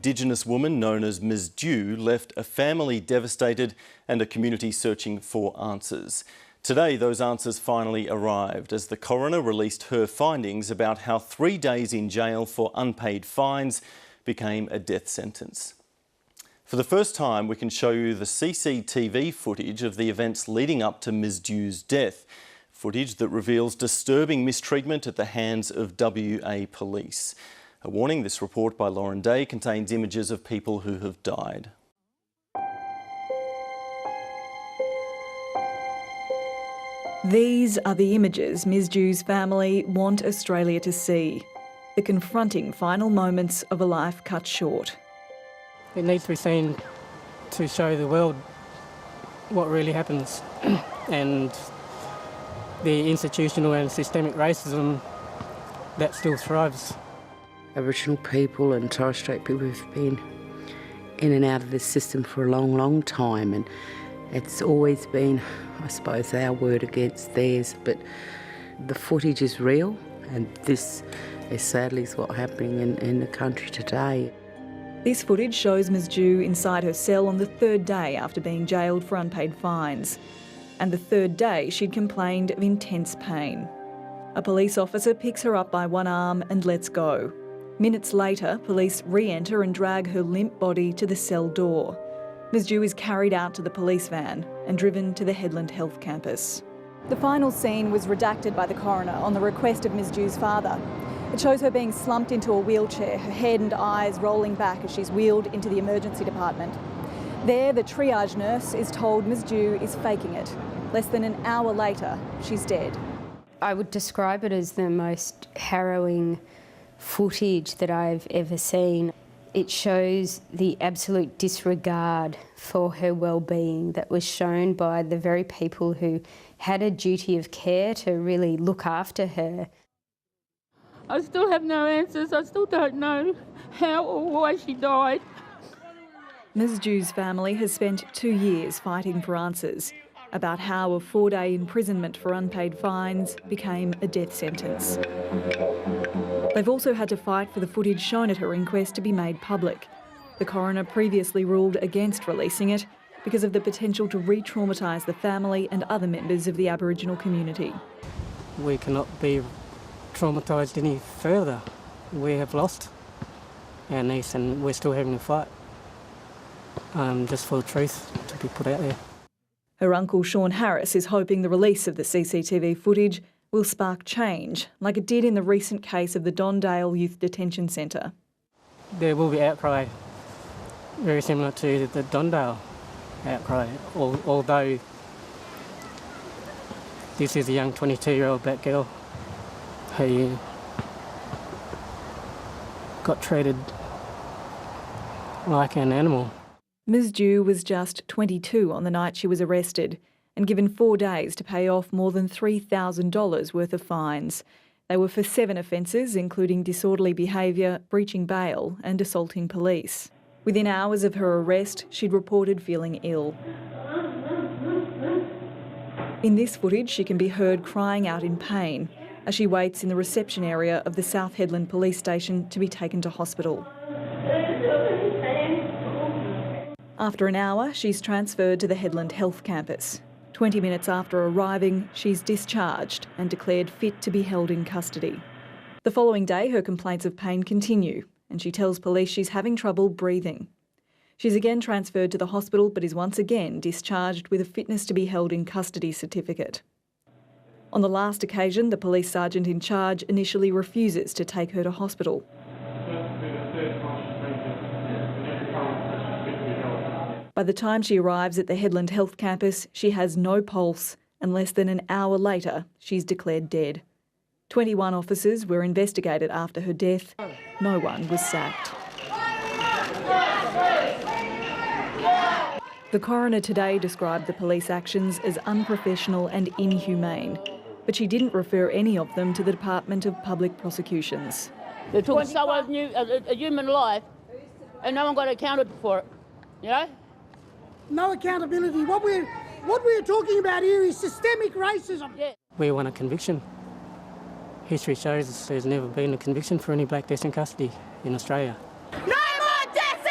Indigenous woman known as Ms Dew left a family devastated and a community searching for answers. Today, those answers finally arrived as the coroner released her findings about how 3 days in jail for unpaid fines became a death sentence. For the first time, we can show you the CCTV footage of the events leading up to Ms Dew's death. Footage that reveals disturbing mistreatment at the hands of WA police. A warning, this report by Lauren Day contains images of people who have died. These are the images Ms Dew's family want Australia to see. The confronting final moments of a life cut short. It needs to be seen to show the world what really happens and the institutional and systemic racism that still thrives. Aboriginal people and Torres Strait people have been in and out of this system for a long, long time, and it's always been, I suppose, our word against theirs, but the footage is real, and this is sadly what's happening in the country today. This footage shows Ms Dew inside her cell on the 3rd day after being jailed for unpaid fines. And the 3rd day she'd complained of intense pain. A police officer picks her up by one arm and lets go. Minutes later, police re-enter and drag her limp body to the cell door. Ms Dew is carried out to the police van and driven to the Headland Health campus. The final scene was redacted by the coroner on the request of Ms Dew's father. It shows her being slumped into a wheelchair, her head and eyes rolling back as she's wheeled into the emergency department. There, the triage nurse is told Ms Dew is faking it. Less than an hour later, she's dead. I would describe it as the most harrowing footage that I've ever seen. It shows the absolute disregard for her well-being that was shown by the very people who had a duty of care to really look after her. I still have no answers. I still don't know how or why she died. Ms Dew's family has spent 2 years fighting for answers about how a 4-day imprisonment for unpaid fines became a death sentence. They've also had to fight for the footage shown at her inquest to be made public. The coroner previously ruled against releasing it because of the potential to re-traumatise the family and other members of the Aboriginal community. We cannot be traumatised any further. We have lost our niece and we're still having a fight. Just for the truth to be put out there. Her uncle Sean Harris is hoping the release of the CCTV footage will spark change, like it did in the recent case of the Dondale Youth Detention Centre. There will be outcry, very similar to the Dondale outcry, although this is a young 22-year-old black girl who got treated like an animal. Ms Dew was just 22 on the night she was arrested and given 4 days to pay off more than $3,000 worth of fines. They were for 7 offences, including disorderly behaviour, breaching bail and assaulting police. Within hours of her arrest, she'd reported feeling ill. In this footage, she can be heard crying out in pain as she waits in the reception area of the South Headland Police Station to be taken to hospital. After an hour, she's transferred to the Headland Health campus. 20 minutes after arriving, she's discharged and declared fit to be held in custody. The following day, her complaints of pain continue, and she tells police she's having trouble breathing. She's again transferred to the hospital, but is once again discharged with a fitness to be held in custody certificate. On the last occasion, the police sergeant in charge initially refuses to take her to hospital. By the time she arrives at the Headland Health campus, she has no pulse, and less than an hour later, she's declared dead. 21 officers were investigated after her death. No one was sacked. The coroner today described the police actions as unprofessional and inhumane, but she didn't refer any of them to the Department of Public Prosecutions. They took someone new, a human life, and no one got accounted for it, you know? No accountability. What we're talking about here is systemic racism. Yeah. We want a conviction. History shows there's never been a conviction for any black deaths in custody in Australia. No more deaths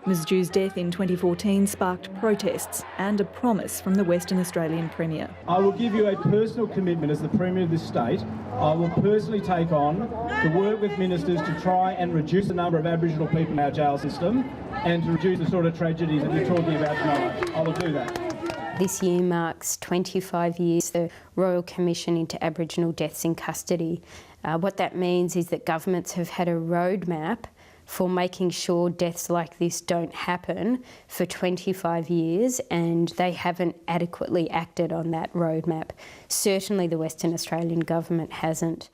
Ms Dew's death in 2014 sparked protests and a promise from the Western Australian Premier. I will give you a personal commitment as the Premier of this state. I will personally take on to work with ministers to try and reduce the number of Aboriginal people in our jail system and to reduce the sort of tragedies that we're talking about tonight. I will do that. This year marks 25 years the Royal Commission into Aboriginal Deaths in Custody. What that means is that governments have had a roadmap for making sure deaths like this don't happen for 25 years, and they haven't adequately acted on that roadmap. Certainly the Western Australian government hasn't.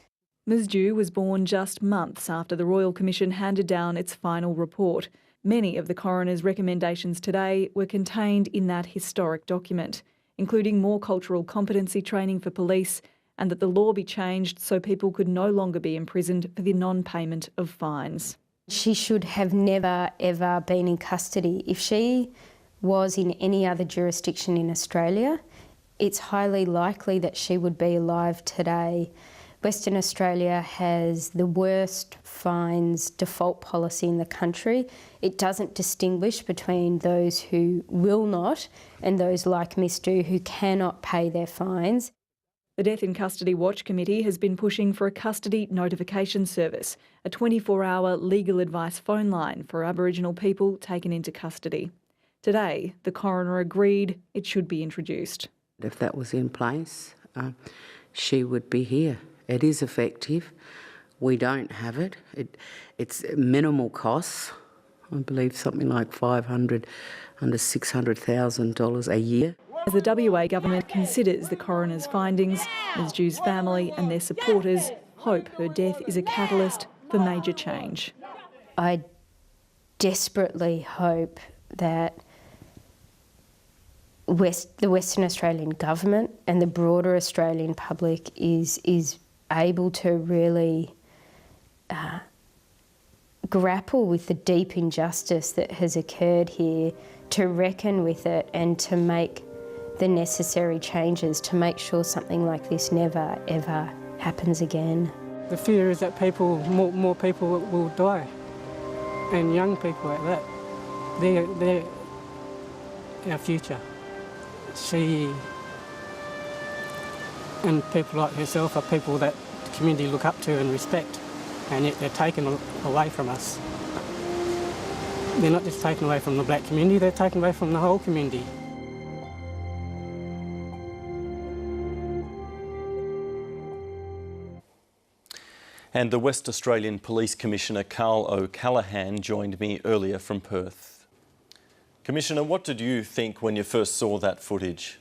Ms Dew was born just months after the Royal Commission handed down its final report. Many of the coroner's recommendations today were contained in that historic document, including more cultural competency training for police and that the law be changed so people could no longer be imprisoned for the non-payment of fines. She should have never, ever been in custody. If she was in any other jurisdiction in Australia, it's highly likely that she would be alive today. Western Australia has the worst fines default policy in the country. It doesn't distinguish between those who will not and those like Miss Dew who cannot pay their fines. The Death in Custody Watch Committee has been pushing for a custody notification service, a 24-hour legal advice phone line for Aboriginal people taken into custody. Today, the coroner agreed it should be introduced. If that was in place, she would be here. It is effective. We don't have it. It's minimal costs. I believe something like $500,000 under $600,000 a year. As the WA government considers the coroner's findings, Ms Dew's family and their supporters hope her death is a catalyst for major change. I desperately hope that the Western Australian government and the broader Australian public is able to really grapple with the deep injustice that has occurred here, to reckon with it and to make the necessary changes to make sure something like this never, ever happens again. The fear is that more people will die, and young people at that. They're our future. She and people like herself are people that the community look up to and respect, and yet they're taken away from us. They're not just taken away from the black community, they're taken away from the whole community. And the West Australian Police Commissioner Carl O'Callaghan joined me earlier from Perth. Commissioner, what did you think when you first saw that footage?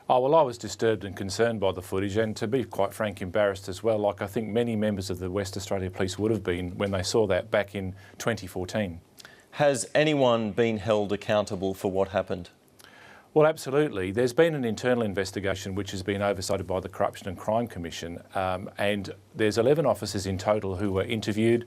Oh, well, I was disturbed and concerned by the footage, and to be quite frank, embarrassed as well, like I think many members of the West Australia Police would have been when they saw that back in 2014. Has anyone been held accountable for what happened? Well, absolutely. There's been an internal investigation which has been oversighted by the Corruption and Crime Commission, and there's 11 officers in total who were interviewed,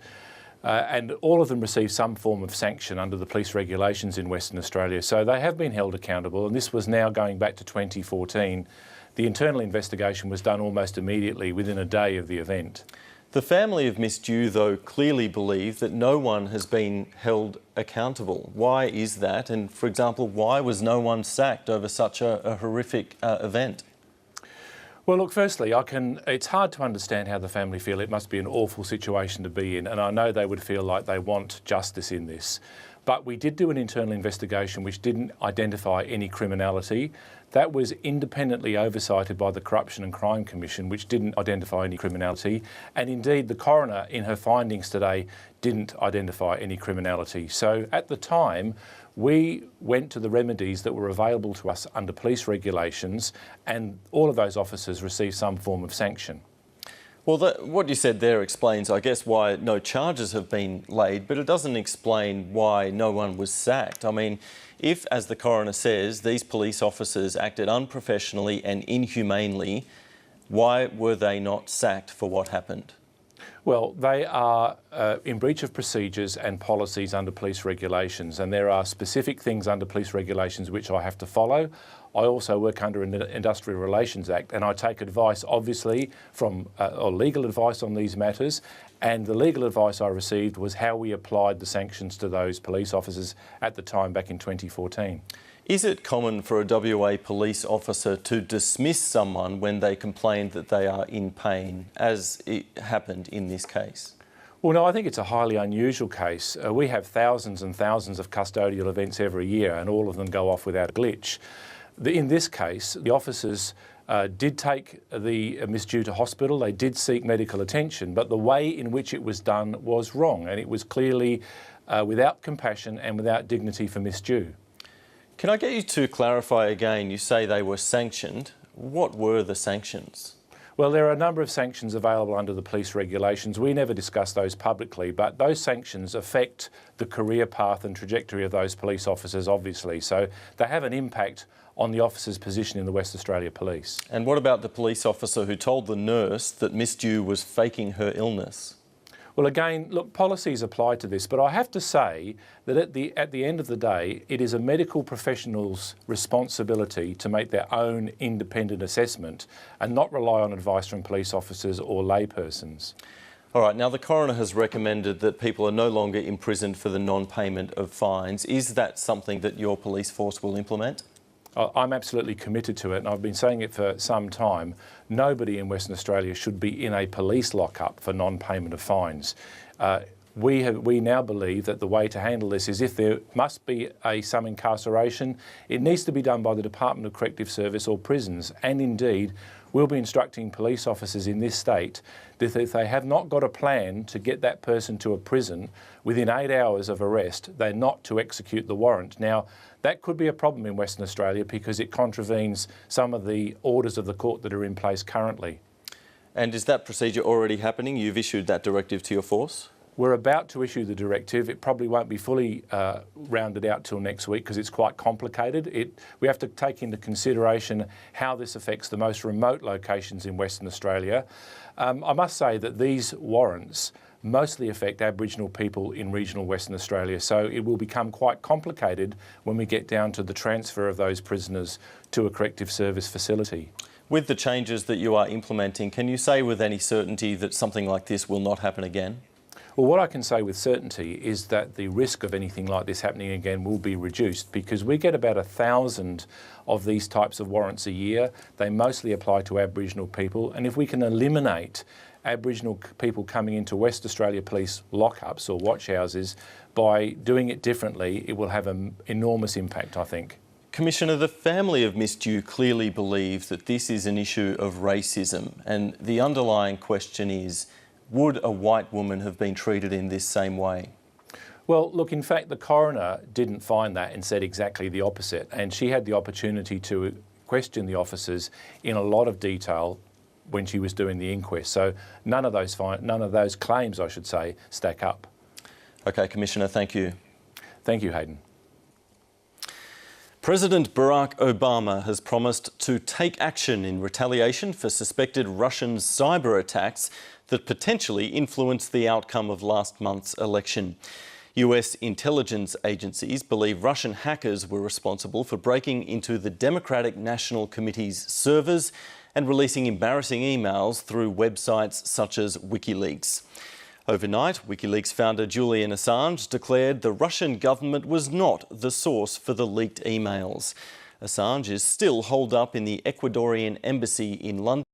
and all of them received some form of sanction under the police regulations in Western Australia. So they have been held accountable, and this was now going back to 2014. The internal investigation was done almost immediately within a day of the event. The family of Miss Dew, though, clearly believe that no one has been held accountable. Why is that? And, for example, why was no one sacked over such a horrific event? Well, look, firstly, it's hard to understand how the family feel. It must be an awful situation to be in, and I know they would feel like they want justice in this. But we did do an internal investigation which didn't identify any criminality. That was independently oversighted by the Corruption and Crime Commission, which didn't identify any criminality. And indeed, the coroner in her findings today didn't identify any criminality. So at the time, we went to the remedies that were available to us under police regulations, and all of those officers received some form of sanction. Well, what you said there explains, I guess, why no charges have been laid, but it doesn't explain why no one was sacked. I mean, if, as the coroner says, these police officers acted unprofessionally and inhumanely, why were they not sacked for what happened? Well, they are in breach of procedures and policies under police regulations, and there are specific things under police regulations which I have to follow. I also work under an Industrial Relations Act, and I take advice, obviously, from or legal advice on these matters. And the legal advice I received was how we applied the sanctions to those police officers at the time back in 2014. Is it common for a WA police officer to dismiss someone when they complain that they are in pain, as it happened in this case? Well, no, I think it's a highly unusual case. We have thousands and thousands of custodial events every year, and all of them go off without a glitch. In this case, the officers did take the Miss Dew to hospital. They did seek medical attention, but the way in which it was done was wrong, and it was clearly without compassion and without dignity for Miss Dew. Can I get you to clarify again? You say they were sanctioned. What were the sanctions? Well, there are a number of sanctions available under the police regulations. We never discuss those publicly, but those sanctions affect the career path and trajectory of those police officers, obviously. So they have an impact on the officer's position in the West Australia Police. And what about the police officer who told the nurse that Miss Dew was faking her illness? Well, again, look, policies apply to this, but I have to say that at the end of the day, it is a medical professional's responsibility to make their own independent assessment and not rely on advice from police officers or laypersons. All right, now the coroner has recommended that people are no longer imprisoned for the non-payment of fines. Is that something that your police force will implement? I'm absolutely committed to it, and I've been saying it for some time. Nobody in Western Australia should be in a police lockup for non-payment of fines. We now believe that the way to handle this is if there must be some incarceration, it needs to be done by the Department of Corrective Service or prisons, and indeed we'll be instructing police officers in this state that if they have not got a plan to get that person to a prison within 8 hours of arrest, they're not to execute the warrant. Now, that could be a problem in Western Australia because it contravenes some of the orders of the court that are in place currently. And is that procedure already happening? You've issued that directive to your force? We're about to issue the directive. It probably won't be fully rounded out till next week because it's quite complicated. We have to take into consideration how this affects the most remote locations in Western Australia. I must say that these warrants mostly affect Aboriginal people in regional Western Australia, so it will become quite complicated when we get down to the transfer of those prisoners to a corrective service facility. With the changes that you are implementing, can you say with any certainty that something like this will not happen again? Well, what I can say with certainty is that the risk of anything like this happening again will be reduced because we get about 1,000 of these types of warrants a year. They mostly apply to Aboriginal people, and if we can eliminate Aboriginal people coming into West Australia Police lockups or watch houses by doing it differently, it will have an enormous impact, I think. Commissioner, the family of Miss Dew clearly believe that this is an issue of racism, and the underlying question is, would a white woman have been treated in this same way? Well, look, in fact, the coroner didn't find that and said exactly the opposite, and she had the opportunity to question the officers in a lot of detail when she was doing the inquest. So none of those claims, I should say, stack up. Okay, Commissioner, thank you. Thank you, Hayden. President Barack Obama has promised to take action in retaliation for suspected Russian cyber attacks that potentially influenced the outcome of last month's election. US intelligence agencies believe Russian hackers were responsible for breaking into the Democratic National Committee's servers and releasing embarrassing emails through websites such as WikiLeaks. Overnight, WikiLeaks founder Julian Assange declared the Russian government was not the source for the leaked emails. Assange is still holed up in the Ecuadorian embassy in London.